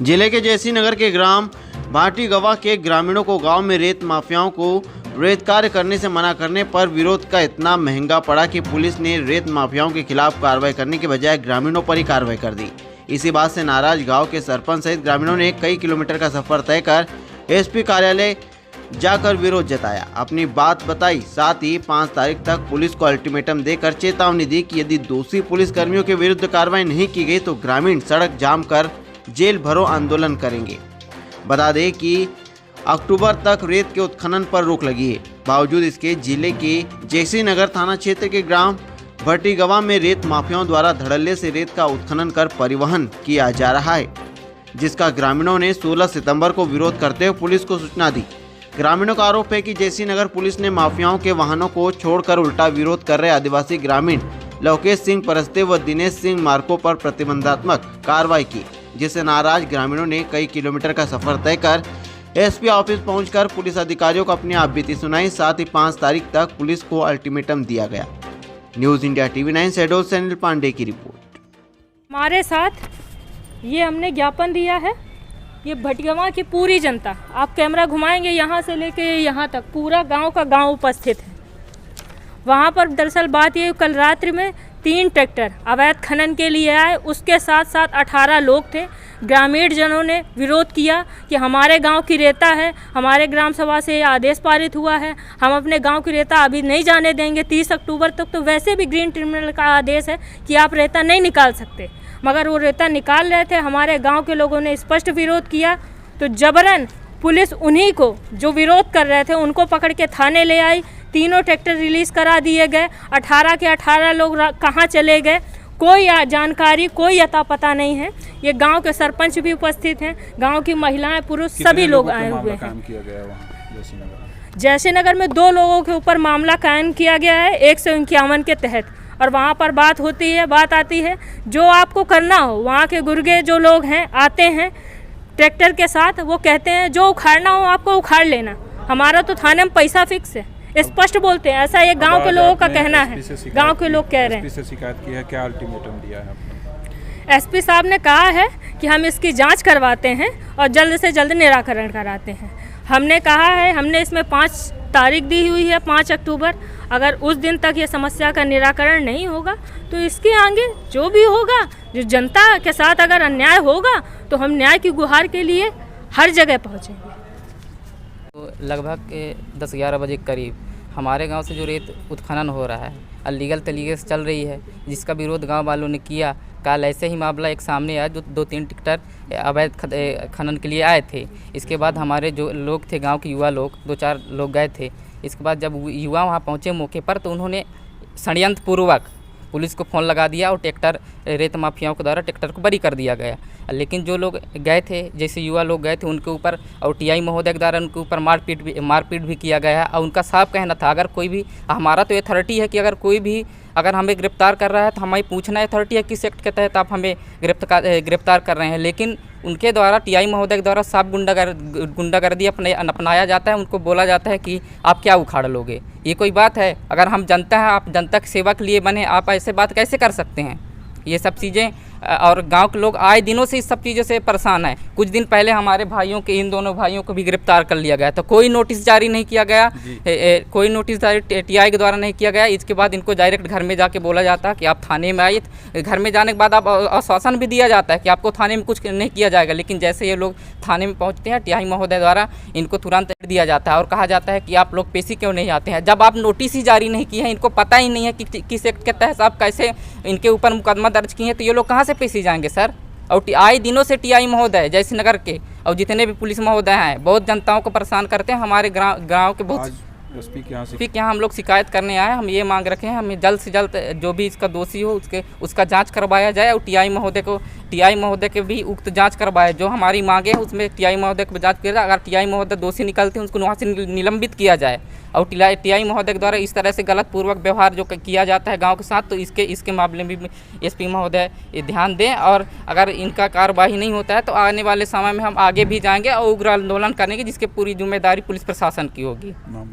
जिले के जयसिंह नगर के ग्राम भाटी गवा के ग्रामीणों को गांव में रेत माफियाओं को रेत कार्य करने से मना करने पर विरोध का इतना महंगा पड़ा कि पुलिस ने रेत माफियाओं के खिलाफ कार्रवाई करने के बजाय ग्रामीणों पर ही कार्रवाई कर दी। इसी बात से नाराज गांव के सरपंच सहित ग्रामीणों ने कई किलोमीटर का सफर तय कर एसपी कार्यालय जाकर विरोध जताया, अपनी बात बताई। साथ ही 5 तारीख तक पुलिस को अल्टीमेटम देकर चेतावनी दी कि यदि दोषी पुलिस कर्मियों के विरुद्ध कार्रवाई नहीं की गई तो ग्रामीण सड़क जाम कर जेल भरो आंदोलन करेंगे। बता दें कि अक्टूबर तक रेत के उत्खनन पर रोक लगी है। बावजूद इसके जिले के जयसिंह नगर थाना क्षेत्र के ग्राम भट्टीगवा में रेत माफियाओं द्वारा धड़ल्ले से रेत का उत्खनन कर परिवहन किया जा रहा है, जिसका ग्रामीणों ने 16 सितंबर को विरोध करते हुए पुलिस को सूचना दी। ग्रामीणों का आरोप है कि जयसिंह नगर पुलिस ने माफियाओं के वाहनों को छोड़कर उल्टा विरोध कर रहे आदिवासी ग्रामीण लोकेश सिंह परस्ते व दिनेश सिंह मार्को पर प्रतिबंधात्मक कार्रवाई की, जिससे नाराज ग्रामीणों ने कई किलोमीटर का सफर तय कर एसपी ऑफिस पहुंचकर पुलिस अधिकारियों को अपनी आपबीती सुनाई। साथ ही 5 तारीख तक पुलिस को अल्टीमेटम दिया गया। न्यूज़ इंडिया टीवी 9 शहडोल से अनिल पांडे की रिपोर्ट। हमारे साथ ये हमने ज्ञापन दिया है, ये भटगवा की पूरी जनता, आप कैमरा घुमाएंगे यहाँ से लेके यहाँ तक पूरा गांव का गांव उपस्थित है। वहाँ पर दरअसल बात ये, कल रात्रि में 3 ट्रैक्टर अवैध खनन के लिए आए, उसके साथ साथ 18 लोग थे। ग्रामीण जनों ने विरोध किया कि हमारे गांव की रेता है, हमारे ग्राम सभा से आदेश पारित हुआ है, हम अपने गांव की रेता अभी नहीं जाने देंगे 30 अक्टूबर तक। तो वैसे भी ग्रीन ट्रिब्यूनल का आदेश है कि आप रेता नहीं निकाल सकते, मगर वो रेता निकाल रहे थे। हमारे गांव के लोगों ने स्पष्ट विरोध किया तो जबरन पुलिस उन्हीं को जो विरोध कर रहे थे उनको पकड़ के थाने ले आई। 3 ट्रैक्टर रिलीज़ करा दिए गए। 18 के 18 लोग कहाँ चले गए कोई जानकारी, कोई अता पता नहीं है। ये गांव के सरपंच भी उपस्थित हैं, गांव की महिलाएं पुरुष सभी लोग आए हुए हैं। जयसिंह नगर में 2 लोगों के ऊपर मामला कायम किया गया है 151 के तहत। और वहाँ पर बात आती है जो आपको करना हो, वहाँ के गुर्गे जो लोग हैं आते हैं ट्रैक्टर के साथ, वो कहते हैं जो उखाड़ना हो आपको उखाड़ लेना, हमारा तो थाने में पैसा फिक्स है, स्पष्ट बोलते हैं। ऐसा ये गांव के लोगों का कहना है, गांव के लोग कह रहे हैं। एसपी से शिकायत की है, क्या अल्टीमेटम दिया है आपने? एसपी साहब ने कहा है कि हम इसकी जांच करवाते हैं और जल्द से जल्द निराकरण कराते हैं। हमने कहा है, हमने इसमें 5 तारीख दी हुई है, 5 अक्टूबर। अगर उस दिन तक ये समस्या का निराकरण नहीं होगा तो इसके आगे जो भी होगा, जो जनता के साथ अगर अन्याय होगा तो हम न्याय की गुहार के लिए हर जगह पहुँचेंगे। तो लगभग 10-11 बजे के करीब हमारे गांव से जो रेत उत्खनन हो रहा है, अलीगल तरीके से चल रही है, जिसका विरोध गांव वालों ने किया। कल ऐसे ही मामला एक सामने आया, 2-3 ट्रैक्टर अवैध खनन के लिए आए थे। इसके बाद हमारे जो लोग थे, गांव के युवा लोग 2-4 लोग गए थे। इसके बाद जब युवा वहां पहुंचे मौके पर तो उन्होंने षड्यंत्र पूर्वक पुलिस को फ़ोन लगा दिया और ट्रैक्टर रेत माफियाओं के द्वारा ट्रैक्टर को बरी कर दिया गया। लेकिन जो लोग गए थे, जैसे युवा लोग गए थे, उनके ऊपर और टीआई महोदय के द्वारा उनके ऊपर मारपीट भी किया गया है। और उनका साफ कहना था, अगर कोई भी, हमारा तो अथॉरिटी है कि अगर कोई भी अगर हमें गिरफ्तार कर रहा है तो हमें पूछना अथॉरिटी है किस एक्ट के तहत आप हमें गिरफ्तार कर रहे हैं। लेकिन उनके द्वारा टीआई महोदय के द्वारा साफ गुंडागर्दी अपनाया जाता है। उनको बोला जाता है कि आप क्या उखाड़ लोगे। ये कोई बात है? अगर हम जनता हैं, आप जनता की सेवा के लिए बने, आप ऐसे बात कैसे कर सकते हैं? ये सब चीज़ें, और गांव के लोग आए दिनों से इस सब चीज़ों से परेशान है। कुछ दिन पहले हमारे भाइयों के, इन दोनों भाइयों को भी गिरफ्तार कर लिया गया, तो कोई नोटिस जारी नहीं किया गया, कोई नोटिस जारी टीआई के द्वारा नहीं किया गया। इसके बाद इनको डायरेक्ट घर में जाके बोला जाता है कि आप थाने में आइए। घर में जाने के बाद आप आश्वासन भी दिया जाता है कि आपको थाने में कुछ नहीं किया जाएगा। लेकिन जैसे ये लोग थाने में पहुँचते हैं, टीआई महोदय द्वारा इनको तुरंत दिया जाता है और कहा जाता है कि आप लोग पेशी क्यों नहीं आते हैं। जब आप नोटिस ही जारी नहीं किए हैं, इनको पता ही नहीं है कि किस एक्ट के तहत आप कैसे इनके ऊपर मुकदमा दर्ज किए हैं, तो ये लोग कहाँ से पेशी जाएंगे सर? और आए दिनों से टीआई महोदय जयसिंह नगर के और जितने भी पुलिस महोदय हैं बहुत जनताओं को परेशान करते हैं। हमारे गांव के बहुत एसपी के यहाँ हम लोग शिकायत करने आए। हम ये मांग रखे हैं, हमें जल्द से जल्द जो भी इसका दोषी हो उसका जांच करवाया जाए और टीआई महोदय के भी उक्त जांच करवाए। जो हमारी मांगे है उसमें टीआई महोदय को जांच किया जाए। अगर टीआई महोदय दोषी निकलते हैं उसको वहाँ से निलंबित किया जाए। और टीआई महोदय के द्वारा इस तरह से गलत पूर्वक व्यवहार जो किया जाता है गांव के साथ, तो इसके मामले में भी एसपी महोदय ध्यान दें। और अगर इनका कार्रवाई नहीं होता है तो आने वाले समय में हम आगे भी जाएंगे और उग्र आंदोलन करेंगे, जिसकी पूरी जिम्मेदारी पुलिस प्रशासन की होगी।